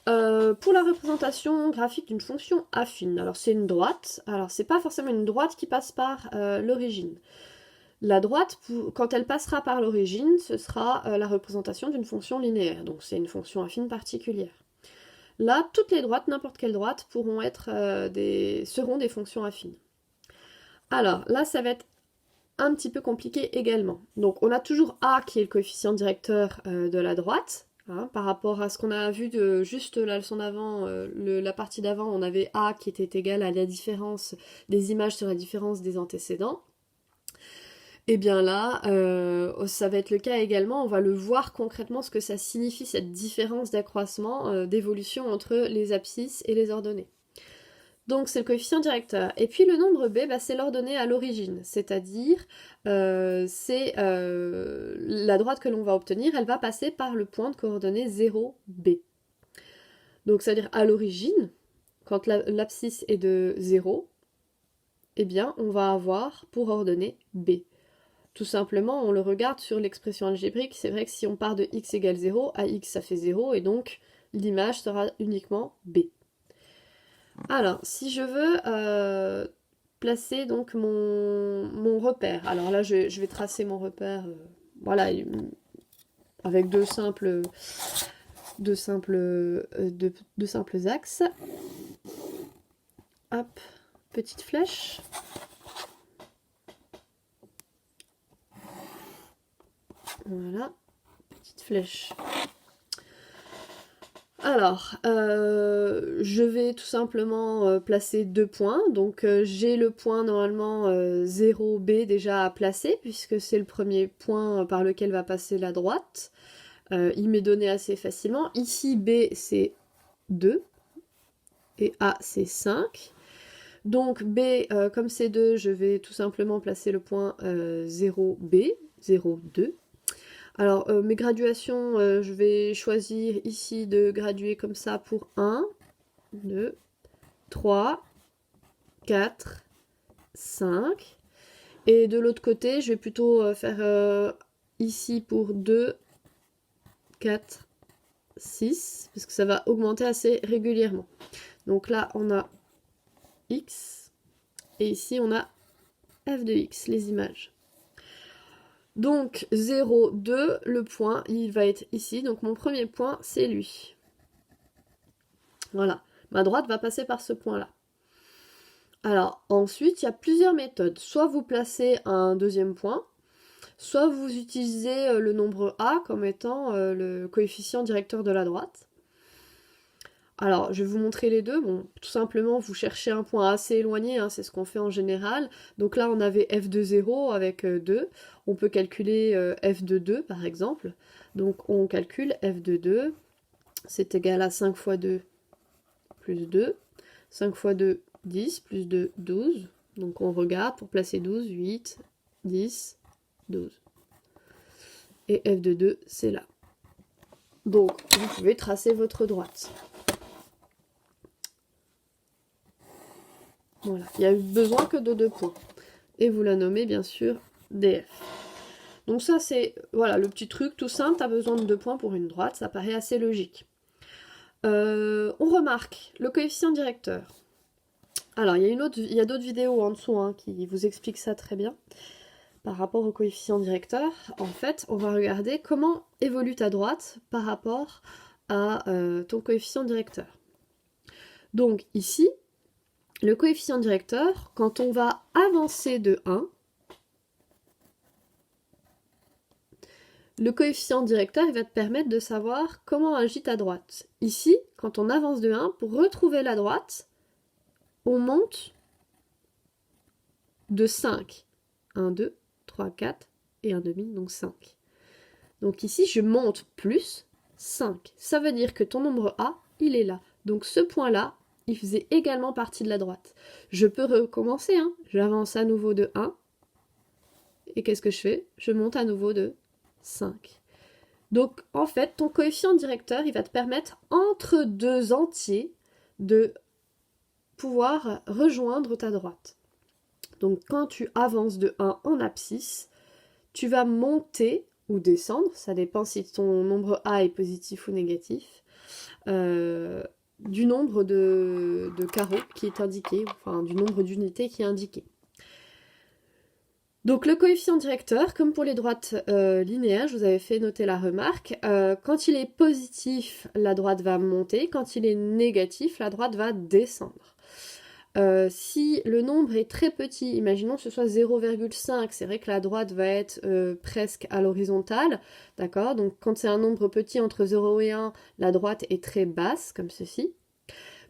Pour la représentation graphique d'une fonction affine, alors c'est une droite, alors c'est pas forcément une droite qui passe par l'origine. La droite, quand elle passera par l'origine, ce sera la représentation d'une fonction linéaire, donc c'est une fonction affine particulière. Là, toutes les droites, n'importe quelle droite, seront des fonctions affines. Alors là, ça va être un petit peu compliqué également. Donc on a toujours A qui est le coefficient directeur de la droite, hein, par rapport à ce qu'on a vu de juste la leçon d'avant, la partie d'avant, on avait A qui était égal à la différence des images sur la différence des antécédents. Et bien là, ça va être le cas également, on va le voir concrètement ce que ça signifie cette différence d'accroissement, d'évolution entre les abscisses et les ordonnées. Donc c'est le coefficient directeur. Et puis le nombre b, c'est l'ordonnée à l'origine, c'est-à-dire c'est la droite que l'on va obtenir, elle va passer par le point de coordonnées 0b. Donc c'est-à-dire à l'origine, quand l'abscisse est de 0, eh bien on va avoir pour ordonnée b. Tout simplement, on le regarde sur l'expression algébrique, c'est vrai que si on part de x égale 0, à x ça fait 0, et donc l'image sera uniquement b. Alors, si je veux placer donc mon repère, alors là je vais tracer mon repère, voilà, avec deux simples axes. Hop, petite flèche. Voilà, petite flèche. Alors, je vais tout simplement placer 2 points. Donc j'ai le point normalement 0B déjà à placer, puisque c'est le premier point par lequel va passer la droite. Il m'est donné assez facilement. Ici, B, c'est 2, et A, c'est 5. Donc B, comme c'est 2, je vais tout simplement placer le point 0B, 0, 2. Alors, mes graduations, je vais choisir ici de graduer comme ça pour 1, 2, 3, 4, 5. Et de l'autre côté, je vais plutôt faire ici pour 2, 4, 6, parce que ça va augmenter assez régulièrement. Donc là, on a X, et ici, on a f de X, les images. Donc 0, 2, le point, il va être ici. Donc mon premier point, c'est lui. Voilà, ma droite va passer par ce point-là. Alors ensuite, il y a plusieurs méthodes. Soit vous placez un deuxième point, soit vous utilisez le nombre A comme étant le coefficient directeur de la droite. Alors, je vais vous montrer les deux. Bon, tout simplement, vous cherchez un point assez éloigné, hein, c'est ce qu'on fait en général. Donc là, on avait f de 0 avec 2. On peut calculer f de 2, par exemple. Donc, on calcule f de 2. C'est égal à 5 fois 2 plus 2. 5 fois 2, 10, plus 2, 12. Donc, on regarde pour placer 12, 8, 10, 12. Et f de 2, c'est là. Donc, vous pouvez tracer votre droite. Voilà, il n'y a eu besoin que de 2 points. Et vous la nommez bien sûr DF. Donc ça c'est voilà le petit truc tout simple, tu as besoin de 2 points pour une droite, ça paraît assez logique. On remarque le coefficient directeur. Alors il y a d'autres vidéos en dessous hein, qui vous expliquent ça très bien. Par rapport au coefficient directeur, en fait on va regarder comment évolue ta droite par rapport à ton coefficient directeur. Donc ici, le coefficient directeur, quand on va avancer de 1, le coefficient directeur il va te permettre de savoir comment agit ta droite. Ici, quand on avance de 1, pour retrouver la droite, on monte de 5. 1, 2, 3, 4 et 1 demi, donc 5. Donc ici, je monte plus 5. Ça veut dire que ton nombre A, il est là. Donc ce point-là, il faisait également partie de la droite. Je peux recommencer, hein. J'avance à nouveau de 1. Et qu'est-ce que je fais? Je monte à nouveau de 5. Donc en fait, ton coefficient directeur, il va te permettre entre deux entiers de pouvoir rejoindre ta droite. Donc quand tu avances de 1 en abscisse, tu vas monter ou descendre, ça dépend si ton nombre A est positif ou négatif, du nombre de carreaux qui est indiqué, enfin du nombre d'unités qui est indiqué. Donc le coefficient directeur, comme pour les droites linéaires, je vous avais fait noter la remarque, quand il est positif, la droite va monter, quand il est négatif, la droite va descendre. Si le nombre est très petit, imaginons que ce soit 0,5, c'est vrai que la droite va être presque à l'horizontale, d'accord? Donc quand c'est un nombre petit entre 0 et 1, la droite est très basse, comme ceci.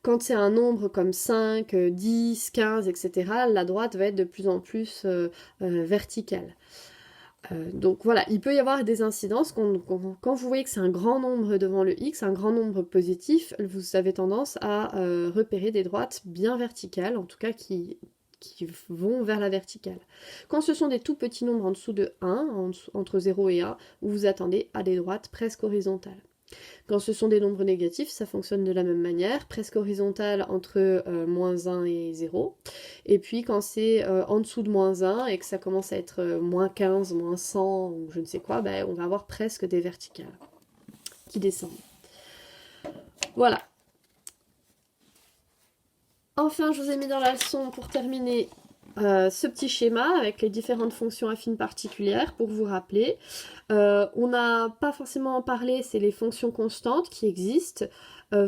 Quand c'est un nombre comme 5, 10, 15, etc., la droite va être de plus en plus verticale. Donc voilà, il peut y avoir des incidences quand vous voyez que c'est un grand nombre devant le x, un grand nombre positif, vous avez tendance à repérer des droites bien verticales, en tout cas qui vont vers la verticale. Quand ce sont des tout petits nombres en dessous de 1, entre 0 et 1, vous vous attendez à des droites presque horizontales. Quand ce sont des nombres négatifs, ça fonctionne de la même manière, presque horizontale entre moins 1 et 0. Et puis quand c'est en dessous de moins 1 et que ça commence à être moins 15, moins 100 ou je ne sais quoi, ben, on va avoir presque des verticales qui descendent. Voilà. Enfin, je vous ai mis dans la leçon pour terminer ce petit schéma avec les différentes fonctions affines particulières pour vous rappeler. On n'a pas forcément parlé, c'est les fonctions constantes qui existent.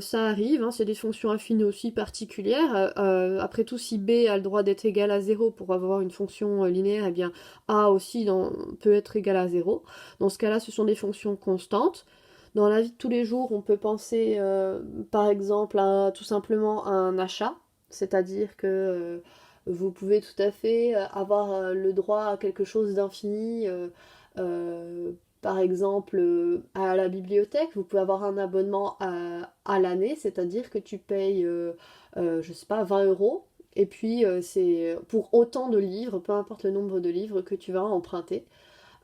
Ça arrive, hein, c'est des fonctions affines aussi particulières. Après tout, si B a le droit d'être égal à 0 pour avoir une fonction linéaire, eh bien A aussi peut être égal à 0. Dans ce cas-là, ce sont des fonctions constantes. Dans la vie de tous les jours, on peut penser par exemple à tout simplement à un achat, c'est-à-dire que vous pouvez tout à fait avoir le droit à quelque chose d'infini, par exemple à la bibliothèque, vous pouvez avoir un abonnement à l'année, c'est-à-dire que tu payes, je sais pas, 20 euros, et puis c'est pour autant de livres, peu importe le nombre de livres que tu vas emprunter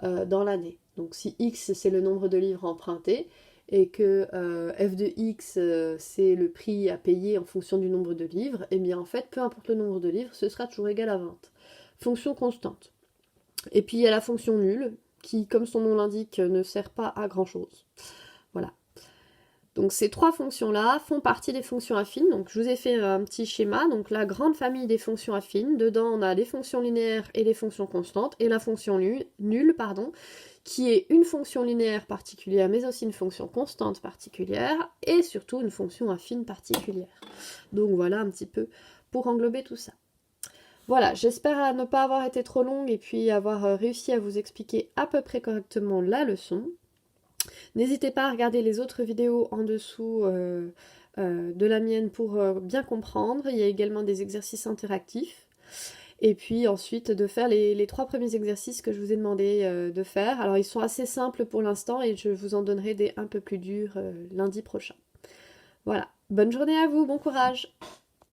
dans l'année. Donc si X c'est le nombre de livres empruntés, et que f de x c'est le prix à payer en fonction du nombre de livres, et bien en fait, peu importe le nombre de livres, ce sera toujours égal à 20. Fonction constante. Et puis il y a la fonction nulle, qui, comme son nom l'indique, ne sert pas à grand chose. Voilà. Donc ces trois fonctions-là font partie des fonctions affines. Donc je vous ai fait un petit schéma. Donc la grande famille des fonctions affines, dedans on a les fonctions linéaires et les fonctions constantes, et la fonction nulle, qui est une fonction linéaire particulière, mais aussi une fonction constante particulière, et surtout une fonction affine particulière. Donc voilà un petit peu pour englober tout ça. Voilà, j'espère ne pas avoir été trop longue et puis avoir réussi à vous expliquer à peu près correctement la leçon. N'hésitez pas à regarder les autres vidéos en dessous de la mienne pour bien comprendre. Il y a également des exercices interactifs. Et puis ensuite de faire les 3 premiers exercices que je vous ai demandé de faire. Alors ils sont assez simples pour l'instant et je vous en donnerai des un peu plus durs lundi prochain. Voilà, bonne journée à vous, bon courage!